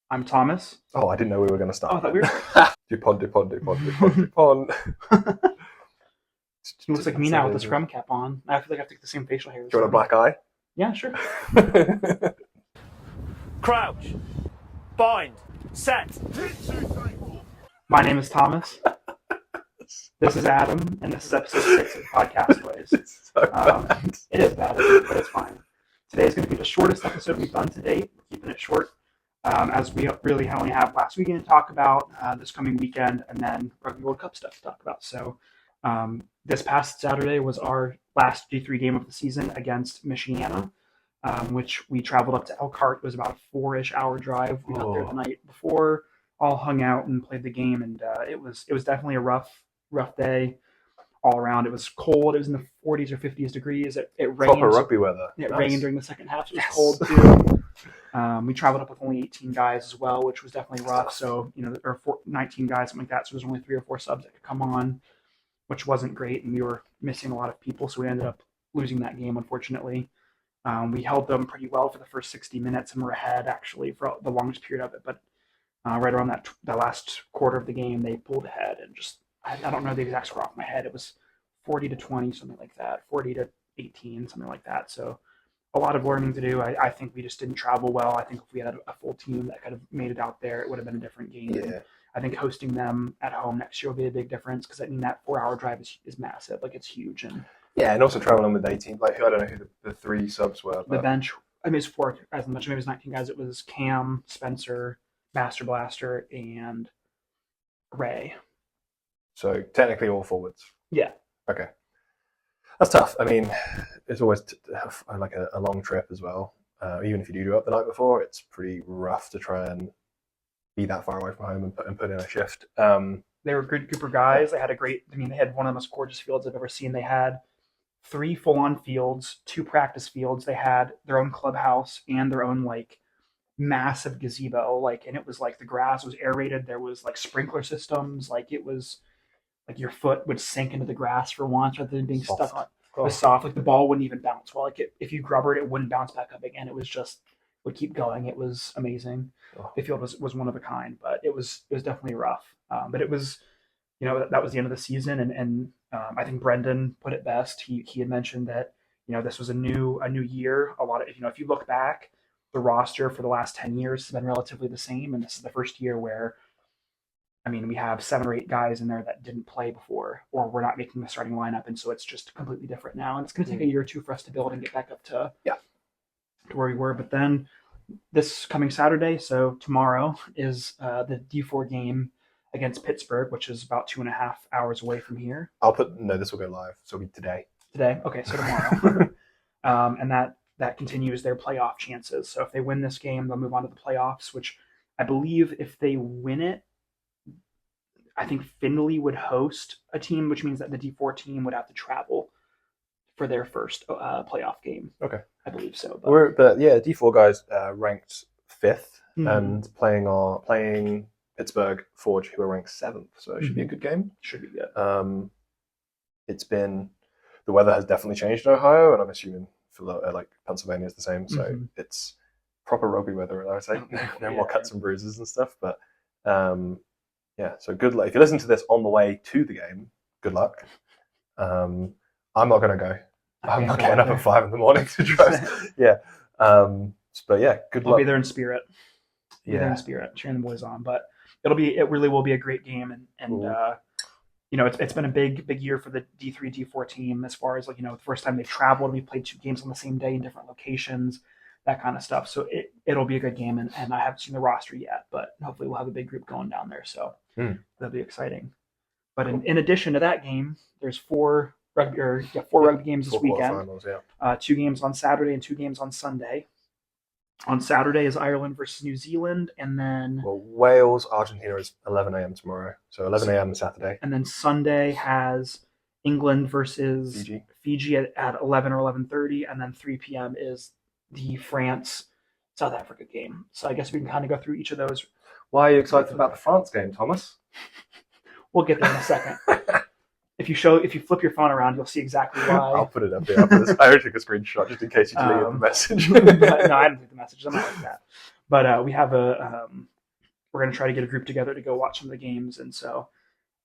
I'm Thomas. Oh, I didn't know we were going to start. Oh, I thought we were. Dupont. He looks like me now with the scrum cap on. I feel like I have to get the same facial hair. Do you want a black eye? Yeah, sure. Crouch. Bind. Set. My name is Thomas. This is Adam, and this is episode 6 of PODcastaways. It's so bad. It is bad, but it's fine. Today is going to be the shortest episode we've done to date. We're keeping it short, as we really only have last weekend to talk about, this coming weekend, and then Rugby World Cup stuff to talk about. So this past Saturday was our last G3 game of the season against Michiana, which we traveled up to Elkhart. It was about a 4-ish hour drive. We got there the night before, all hung out and played the game, and it was definitely a rough day all around. It was cold. It was in the 40s or 50s degrees. It rained. Proper rugby weather. It Nice. rained during the second half. It was cold too. We traveled up with only 18 guys as well, which was definitely rough. So, there were 19 guys, something like that. So there's only 3 or 4 subs that could come on, which wasn't great. And we were missing a lot of people. So we ended up losing that game, unfortunately. We held them pretty well for the first 60 minutes and were ahead actually for the longest period of it. But right around that last quarter of the game, they pulled ahead and just, I don't know the exact score off my head. It was 40-20, something like that, 40-18, something like that. So a lot of learning to do. I think we just didn't travel well. I think if we had a full team that could have made it out there, it would have been a different game. Yeah. I think hosting them at home next year will be a big difference because that 4-hour drive is massive. Like, it's huge. And yeah, and also traveling with 18. Like, I don't know who the 3 subs were. But the bench, I mean, it's 4 as much. Maybe it was 19 guys. It was Cam, Spencer, Master Blaster, and Ray. So technically all forwards. Yeah. Okay. That's tough. I mean, it's always like a long trip as well. Even if you do it the night before, it's pretty rough to try and be that far away from home and put in a shift. They were a good group of guys. They had they had one of the most gorgeous fields I've ever seen. They had 3 full-on fields, 2 practice fields. They had their own clubhouse and their own, like, massive gazebo. Like, and it was like the grass was aerated. There was like sprinkler systems. Like, it was like your foot would sink into the grass for once rather than being stuck on it. It was soft. Like, the ball wouldn't even bounce. Well, like, if you grubbered, it wouldn't bounce back up again. It was just would keep going. It was amazing. The field was one of a kind, but it was definitely rough. But it was, that was the end of the season, and I think Brendan put it best. He had mentioned that this was a new year. A lot of if you look back, the roster for the last 10 years has been relatively the same, and this is the first year where, I mean, we have 7 or 8 guys in there that didn't play before, or we're not making the starting lineup, and so it's just completely different now. And it's going to take a year or 2 for us to build and get back up to where we were. But then this coming Saturday, so tomorrow, is the D4 game against Pittsburgh, which is about 2.5 hours away from here. This will go live, so it'll be today. Today? Okay, so tomorrow. And that continues their playoff chances. So if they win this game, they'll move on to the playoffs, which I believe if they win it, I think Findlay would host a team, which means that the D4 team would have to travel for their first playoff game. Okay. I believe so. But yeah, D4 guys ranked 5th and playing Pittsburgh Forge, who are ranked 7th. So it should be a good game. Should be good. The weather has definitely changed in Ohio, and I'm assuming like Pennsylvania is the same. So it's proper rugby weather, I would say. No more cuts and bruises and stuff. But yeah, so good luck. If you listen to this on the way to the game, good luck. I'm not going to go. I'm not getting up at 5 a.m. to drive. Yeah. But yeah, good luck. I'll be there in spirit. Cheering the boys on. But it really will be a great game. And it's been a big year for the D3, D4 team as far as, the first time they've traveled. We played 2 games on the same day in different locations, that kind of stuff. So it'll be a good game. And I haven't seen the roster yet, but hopefully we'll have a big group going down there. So that'll be exciting. But in addition to that game, there's 4 rugby games this weekend. Finals, yeah. 2 games on Saturday and 2 games on Sunday. On Saturday is Ireland versus New Zealand, and then Wales, Argentina is 11 a.m. tomorrow. So 11 a.m. Saturday. And then Sunday has England versus Fiji at 11 or 11:30, and then 3 p.m. is the France-South Africa game. So I guess we can kind of go through each of those. Why are you excited about the France game, Thomas? We'll get there in a second. If you flip your phone around, you'll see exactly why. I'll put it up here. I already took a screenshot just in case you deleted the message. No, I didn't take the message. I'm not like that. But we have we're going to try to get a group together to go watch some of the games. And so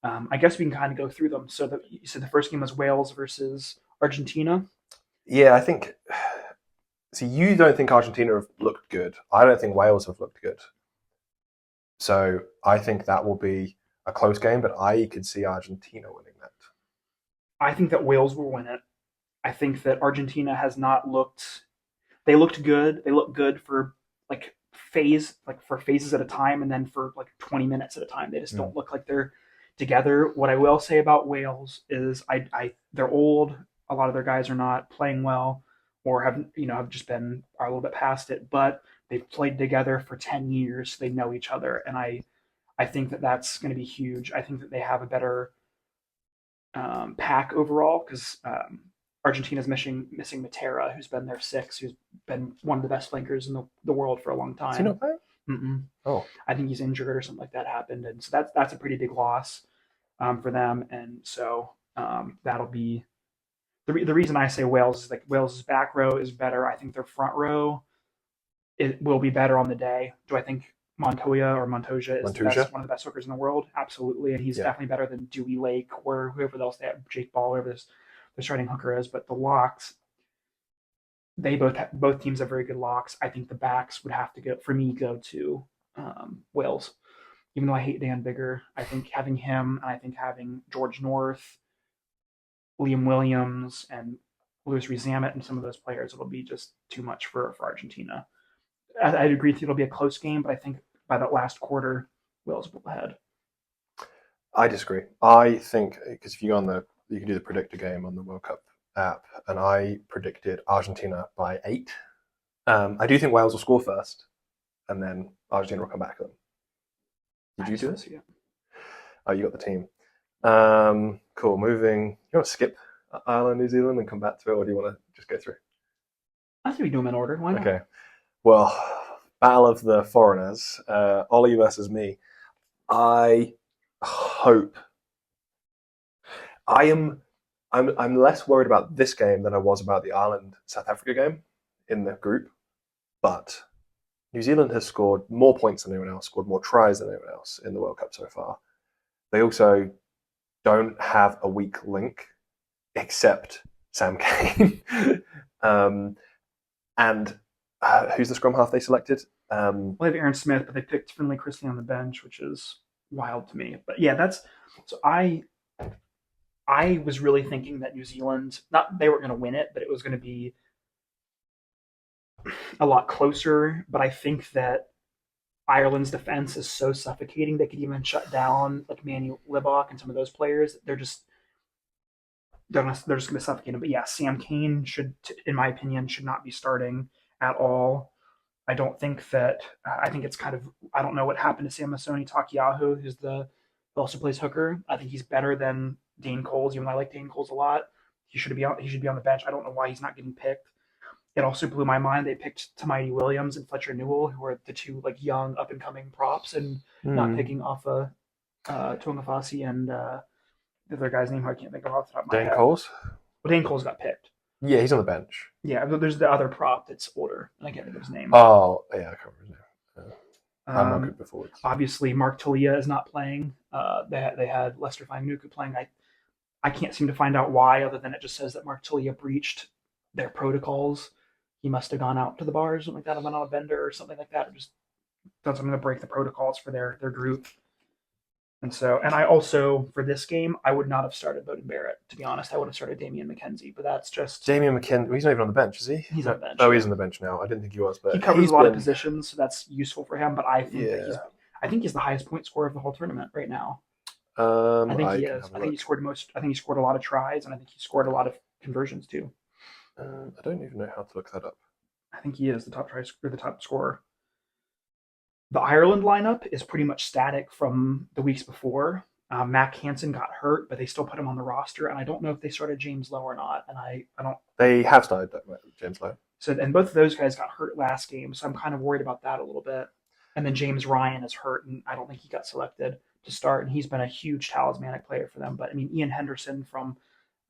I guess we can kind of go through them. So you said the first game was Wales versus Argentina. Yeah, I think. See, you don't think Argentina have looked good. I don't think Wales have looked good. So I think that will be a close game, but I could see Argentina winning that. I think that Wales will win it. I think that Argentina has not looked. They looked good. They look good for phases at a time, and then for like 20 minutes at a time. They just don't look like they're together. What I will say about Wales is, they're old. A lot of their guys are not playing well, or have just are a little bit past it. But they've played together for 10 years. So they know each other, and I think that that's going to be huge. I think that they have a better pack overall because Argentina's missing Matera, who's been their six, who's been one of the best flankers in the world for a long time. Is he not playing? Mm-mm. Oh, I think he's injured or something like that happened, and so that's a pretty big loss for them. And so that'll be the reason I say Wales is like Wales's back row is better. I think their front row it will be better on the day. Do I think Montoya is one of the best hookers in the world? Absolutely, and he's definitely better than Dewey Lake or whoever else they have, Jake Ball, whoever the starting hooker is. But the locks, they both teams have very good locks. I think the backs would have to go to Wales. Even though I hate Dan Bigger, I think having him and I think having George North, Liam Williams, and Louis Rezamet and some of those players, it'll be just too much for Argentina. I'd agree with you, it'll be a close game, but I think by that last quarter, Wales will ahead. I disagree. I think because if you go on you can do the predictor game on the World Cup app, and I predicted Argentina by 8. I do think Wales will score first, and then Argentina will come back at them. Did you do this? Yeah. Oh, you got the team. Cool. Moving. You want to skip Ireland, New Zealand, and come back to it, or do you want to just go through? I think we do them in order. Why not? Okay. Well, battle of the foreigners. Ollie versus me. I hope. I'm less worried about this game than I was about the Ireland-South Africa game in the group, but New Zealand has scored more points than anyone else, scored more tries than anyone else in the World Cup so far. They also don't have a weak link except Sam Cane. And who's the scrum half they selected? Well, they have Aaron Smith, but they picked Finlay Christie on the bench, which is wild to me. But yeah, I was really thinking that New Zealand, not they were going to win it, but it was going to be a lot closer. But I think that Ireland's defense is so suffocating they could even shut down like Manu Libok and some of those players. They're just going to suffocate them. But yeah, Sam Cane in my opinion, should not be starting at all. I don't think that. I think it's kind of. I don't know what happened to Samisoni Takiaho, who also plays hooker. I think he's better than Dane Coles, even though I like Dane Coles a lot. He should be on the bench. I don't know why he's not getting picked. It also blew my mind. They picked Tamaiti Williams and Fletcher Newell, who are the two like young up and coming props, and not picking off Tongafasi and the other guy's name I can't think of off the top of my head. Dane Coles? Well, Dane Coles got picked. Yeah, he's on the bench. Yeah, but there's the other prop that's older, and I can't think of his name. Oh, yeah, I can't remember his name. I'm not good before. Obviously, Mark Talia is not playing. They had Lester Fainga'anuku playing. I can't seem to find out why, other than it just says that Mark Talia breached their protocols. He must have gone out to the bar or something like that, and went on a bender or something like that, or just done something to break the protocols for their group. And I also, for this game, I would not have started Bowden Barrett, to be honest. I would have started Damian McKenzie, but that's just... Damian McKenzie, he's not even on the bench, is he? He's on the bench. Oh, he's on the bench now. I didn't think he was, but... He covers a lot of positions, so that's useful for him, but I think he's the highest point scorer of the whole tournament right now. I think he is. I think he scored a lot of tries, and I think he scored a lot of conversions, too. I don't even know how to look that up. I think he is the top scorer. The Ireland lineup is pretty much static from the weeks before. Mac Hansen got hurt, but they still put him on the roster, and I don't know if they started James Lowe or not. And I don't. They have started James Lowe. So, and both of those guys got hurt last game, so I'm kind of worried about that a little bit. And then James Ryan is hurt, and I don't think he got selected to start. And he's been a huge talismanic player for them. But I mean, Ian Henderson from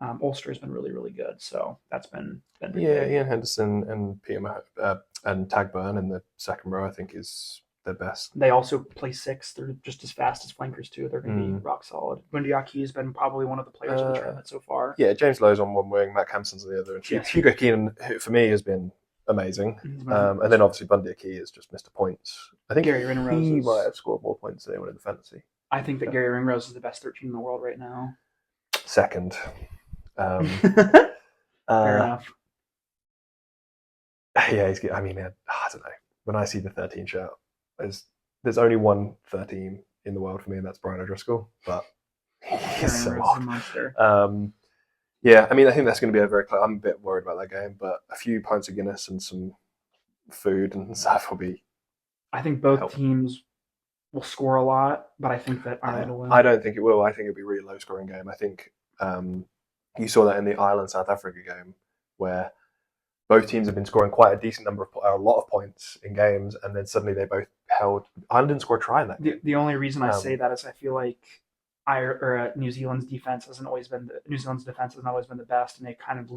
Ulster has been really, really good. So that's been big. Ian Henderson and Peter and Tagburn in the second row, I think, is their best. They also play six. They're just as fast as flankers too. They're going to be rock solid. Bundyaki has been probably one of the players of the tournament so far. Yeah, James Lowe's on one wing, Matt Campson's on the other, and Hugo Keenan, who for me has been amazing. And then obviously Bundyaki is just Mr. Points. I think Gary Ringrose he might have scored more points than anyone in the fantasy. I think that Gary Ringrose is the best 13 in the world right now. Second. Fair enough. Yeah, he's good. I mean, I don't know. When I see the 13 shirt, there's only one 13 in the world for me, and that's Brian O'Driscoll. But he's so off. Yeah, I mean, I think that's going to be a very close. I'm a bit worried about that game, but a few pints of Guinness and some food and stuff will be. I think both teams will score a lot, but I think that Ireland will win. I don't think it will. I think it'll be a really low-scoring game. I think you saw that in the Ireland-South Africa game, where both teams have been scoring quite a decent number of a lot of points in games, and then suddenly they both held. Ireland didn't score a try in that game. The only reason I say that is I feel like New Zealand's defense hasn't always been the best, and they kind of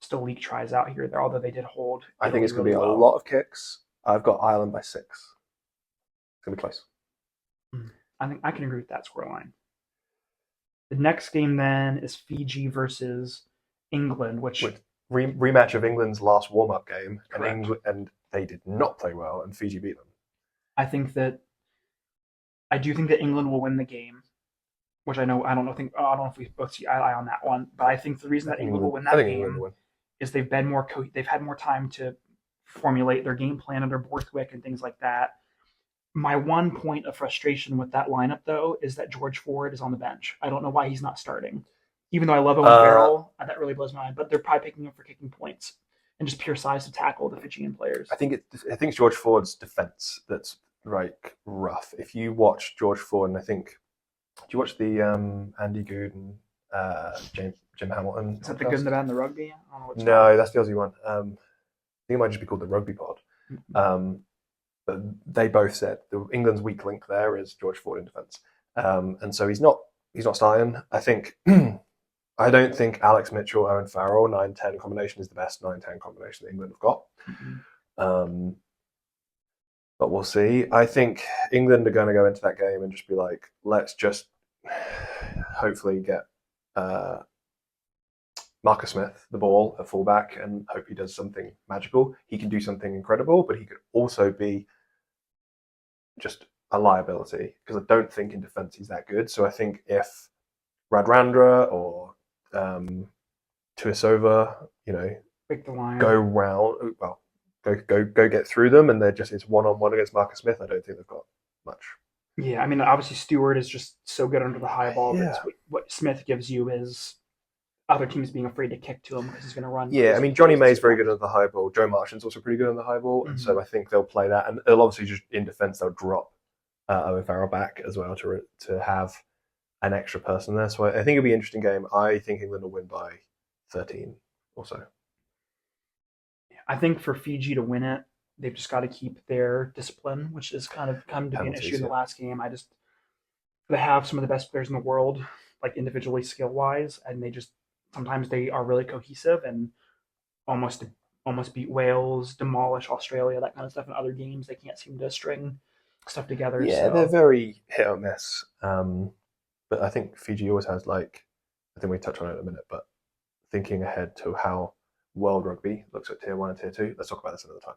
still leak tries out here there. Although they did hold. I think it's going to be a lot of kicks. I've got Ireland by 6. It's going to be close. I think I can agree with that scoreline. The next game then is Fiji versus England, which rematch of England's last warm-up game, correct. and they did not play well, and Fiji beat them. I do think that England will win the game, which I don't know if we both see eye on that one, but I think the reason that England will win that game is they've had more time to formulate their game plan under Borthwick and things like that. My one point of frustration with that lineup, though, is that George Ford is on the bench. I don't know why he's not starting. Even though I love Owen Farrell, that really blows my mind. But they're probably picking him for kicking points and just pure size to tackle the Fijian players. I think it's George Ford's defense that's rough. If you watch George Ford, and do you watch the Andy Good and Jim Hamilton? Is that the Good and the Bad and the Rugby? I don't know no, that's the Aussie one. I think it might just be called the Rugby Pod. But they both said England's weak link there is George Ford in defence, and so he's not starting. I don't think Alex Mitchell, Owen Farrell 9-10 combination is the best 9-10 combination that England have got. But we'll see. I think England are going to go into that game and just be like, let's just hopefully get Marcus Smith the ball at fullback and hope he does something magical. He can do something incredible, but he could also be just a liability, because I don't think in defence he's that good. So I think if Radradra or Tuisova, pick the line, go round, go get through them, and it's one-on-one against Marcus Smith, I don't think they've got much. Yeah, I mean, obviously Stewart is just so good under the high ball. Yeah. What Smith gives you is other teams being afraid to kick to him because he's going to run. Yeah, I mean, Johnny May's very good under the high ball. Joe Martian's also pretty good on the high ball, and so I think they'll play that. And they'll obviously just, in defence, they'll drop Owen Farrell back as well to have an extra person there. So I think it'll be an interesting game. I think England will win by 13 or so. I think for Fiji to win it, they've just got to keep their discipline, which is kind of come to be an issue in the last game. They have some of the best players in the world, like individually skill-wise, and sometimes they are really cohesive and almost beat Wales, demolish Australia, that kind of stuff. In other games, they can't seem to string stuff together. Yeah, they're very hit or miss. But I think Fiji always has, I think we touch on it in a minute, but thinking ahead to how World Rugby looks at Tier 1 and Tier 2, let's talk about this another time.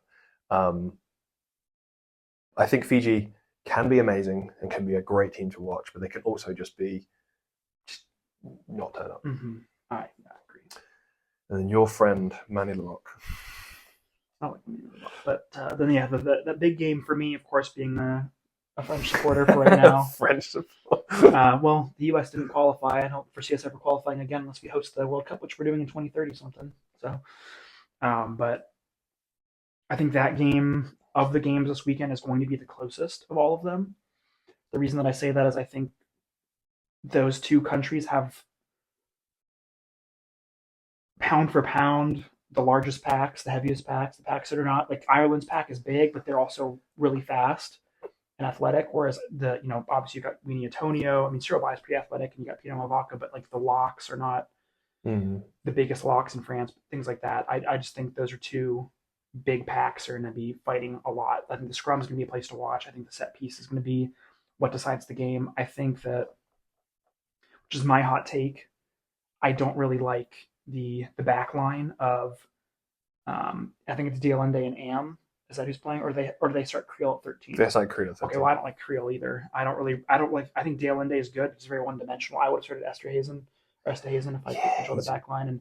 I think Fiji can be amazing and can be a great team to watch, but they can also just not turn up. I agree. And then your friend, Manny Lalocque. Not like Manny Lalocque, but then the big game for me, of course, being a French supporter for right now. French support. Well, the U.S. didn't qualify. I don't foresee us ever qualifying again unless we host the World Cup, which we're doing in 2030 something. So, but I think that game of the games this weekend is going to be the closest of all of them. The reason that I say that is I think those two countries have pound for pound the largest packs, the heaviest packs, the packs that are not Ireland's pack is big, but they're also really fast and athletic. Whereas obviously you got Winnie Antonio. I mean, Cyril is pretty athletic, and you got Peter Mavaka, but the locks are not the biggest locks in France, things like that. I just think those are two big packs are going to be fighting a lot. I think the scrum is going to be a place to watch. I think the set piece is going to be what decides the game. I think that, which is my hot take, I don't really like the back line of I think it's Dialende and Am. Is that who's playing, or do they start Creel at 13? They started Creel at 13. Okay, well I don't like Creel either. I don't like. I think Dialende is good. He's very one dimensional. I would have started Esterhazen if I could control the back line. And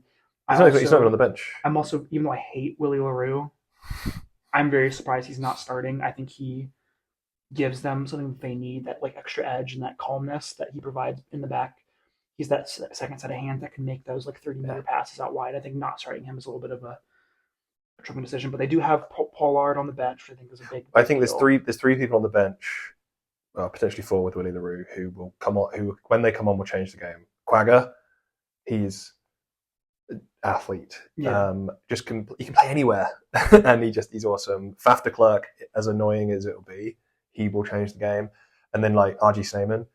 he's not even on the bench. I'm also, even though I hate Willie LaRue, I'm very surprised he's not starting. I think he gives them something that they need, that like extra edge and that calmness that he provides in the back. He's that second set of hands that can make those like 30-meter passes out wide. I think not starting him is a little bit of a troubling decision, but they do have Pollard on the bench, which I think is a big. I think there's three people on the bench, potentially four with Willie LaRue, who will come on. Who, when they come on, will change the game. Quagga, he's an athlete. Yeah. He can play anywhere, and he's awesome. Faf de Klerk, as annoying as it'll be, he will change the game. And then like RG Snyman,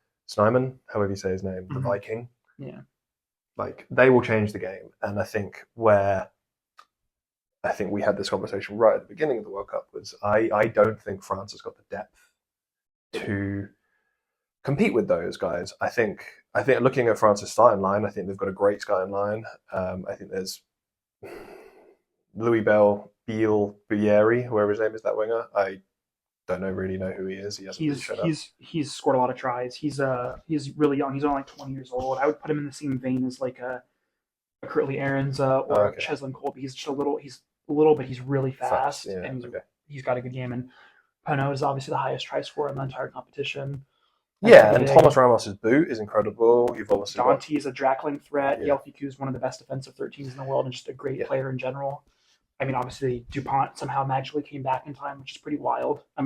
however you say his name, the Viking. Yeah. Like they will change the game, and I think we had this conversation right at the beginning of the World Cup was I don't think France has got the depth to compete with those guys. I think looking at France's starting line, I think they've got a great starting line. I think there's Louis Bieri, whoever his name is, that winger. I don't really know who he is. He hasn't he's scored a lot of tries. He's really young. He's only like 20 years old. I would put him in the same vein as like a Curtly Aarons or Cheslin Colby. He's just a little, but he's really fast, and he's got a good game. And Pano is obviously the highest try scorer in the entire competition. And Thomas Ramos's boot is incredible. You've obviously Dante is a drackling threat. Yelfiku is one of the best defensive 13s in the world, and just a great player in general. I mean, obviously Dupont somehow magically came back in time, which is pretty wild. I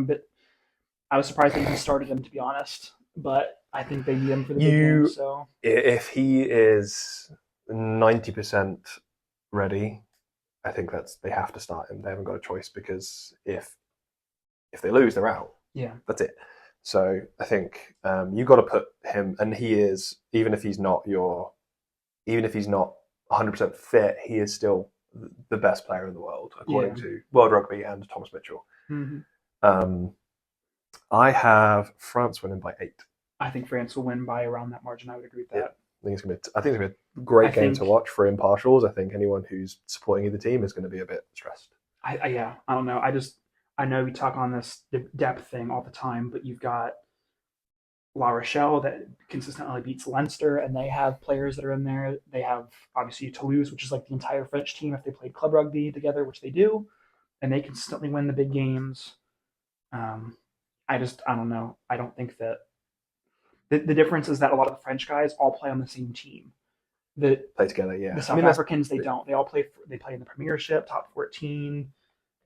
was surprised they even started him, to be honest, but I think they need him for the big game. So if he is 90% ready, I think they have to start him. They haven't got a choice, because if they lose, they're out. Yeah, that's it. So I think you got to put him, and he is, even if he's not 100% fit, he is still the best player in the world according to World Rugby and Thomas Mitchell. I have France winning by 8. I think France will win by around that margin. I would agree with that. I think it's going to be a great game to watch for impartials. I think anyone who's supporting either team is going to be a bit stressed. I don't know. I know we talk on this depth thing all the time, but you've got La Rochelle that consistently beats Leinster, and they have players that are in there. They have obviously Toulouse, which is like the entire French team if they played club rugby together, which they do, and they consistently win the big games. I don't know. I don't think that the difference is that a lot of the French guys all play on the same team. Play together, yeah. The South Africans, they don't. They all play. They play in the Premiership, top 14.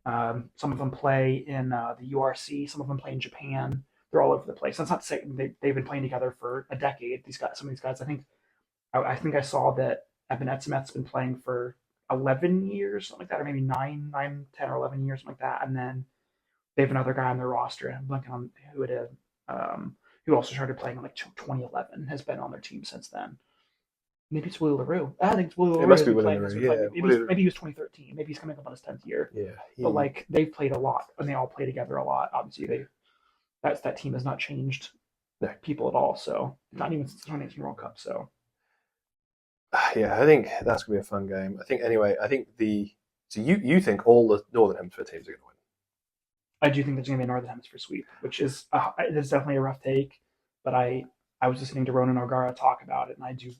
Some of them play in the URC. Some of them play in Japan. They're all over the place. That's not to say they've been playing together for a decade. Some of these guys. I think I saw that Eben Etzemeth's been playing for 11 years, something like that, or maybe 9, 10, or 11 years, something like that. And then they have another guy on their roster, and I'm blanking on who it is, who also started playing in like 2011, has been on their team since then. Maybe it's Willie LaRue. I think it's Willie LaRue. It must be Willie LaRue, Maybe he was 2013. Maybe he's coming up on his 10th year. Yeah. But like, they've played a lot, and they all play together a lot. Obviously, that team has not changed people at all. So not even since the 2018 World Cup. So yeah, I think that's gonna be a fun game. I think you think all the Northern Hemisphere teams are gonna win? I do think there's going to be a Northern Hemisphere sweep, which is definitely a rough take. But I was listening to Ronan O'Gara talk about it, and I do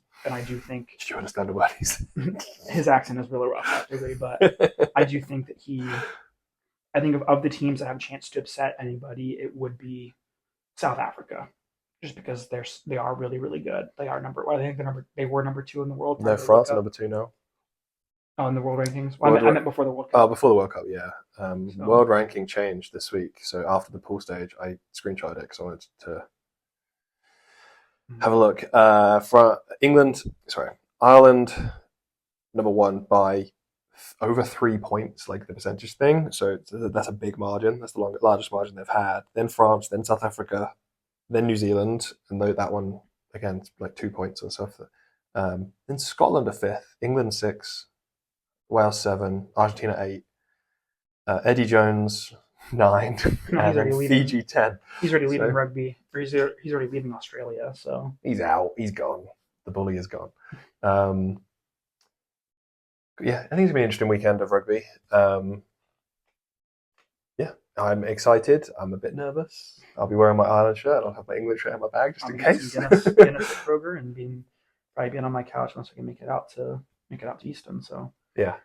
think. Did you understand the word he's? His accent is really rough, actually, but I do think that I think of the teams that have a chance to upset anybody, it would be South Africa, just because they are really, really good. They are they were number 2 in the world. No, France are number 2 now. Oh, in the world rankings? Well, I meant before the World Cup. Oh, before the World Cup, yeah. World ranking changed this week. So after the pool stage, I screenshotted it because I wanted to have a look. Ireland, number 1 by over 3 points, like the percentage thing. So that's a big margin. That's the largest margin they've had. Then France, then South Africa, then New Zealand. And that one, again, it's like 2 points and stuff. Then Scotland are 5th, England 6th. Wales 7, Argentina 8, Eddie Jones 9, No, and then Fiji 10. He's already leaving So- rugby, or he's already leaving Australia. So He's out. He's gone. The bully is gone. Yeah, I think it's gonna be an interesting weekend of rugby. Yeah, I'm excited. I'm a bit nervous. I'll be wearing my Ireland shirt. I'll have my England shirt in my bag just I'll in be getting case. some Guinness at Kroger and probably being on my couch once I can make it out to Easton. So Yeah.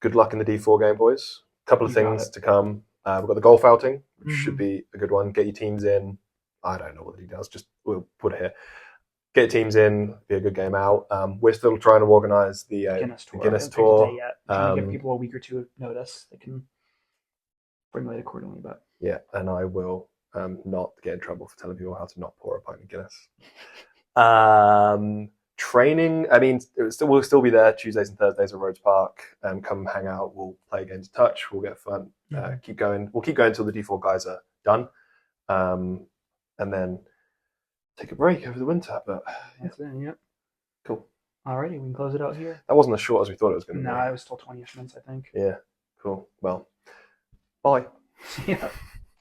Good luck in the D4 game, boys. Couple of You got things it. to come. We've got the golf outing, which Mhm. should be a good one. Get your teams in. I don't know what the details. Just we'll put it here. Get your teams in. Be a good game out. We're still trying to organise the Guinness tour. Guinness I haven't picked a tour. day yet. I'm trying to give people a week or two of notice. They can formulate accordingly. But Yeah, and I will not get in trouble for telling people how to not pour a pint of Guinness. Training, I mean, we'll still be there Tuesdays and Thursdays at Rhodes Park. Come hang out. We'll play games of touch. We'll get fun. Keep going. We'll keep going until the D4 guys are done, and then take a break over the winter. But that's it. Yep. cool. Alrighty, we can close it out here. That wasn't as short as we thought it was going to No, be. it was still 20ish minutes, I think. Yeah, cool. Well, bye. Yeah.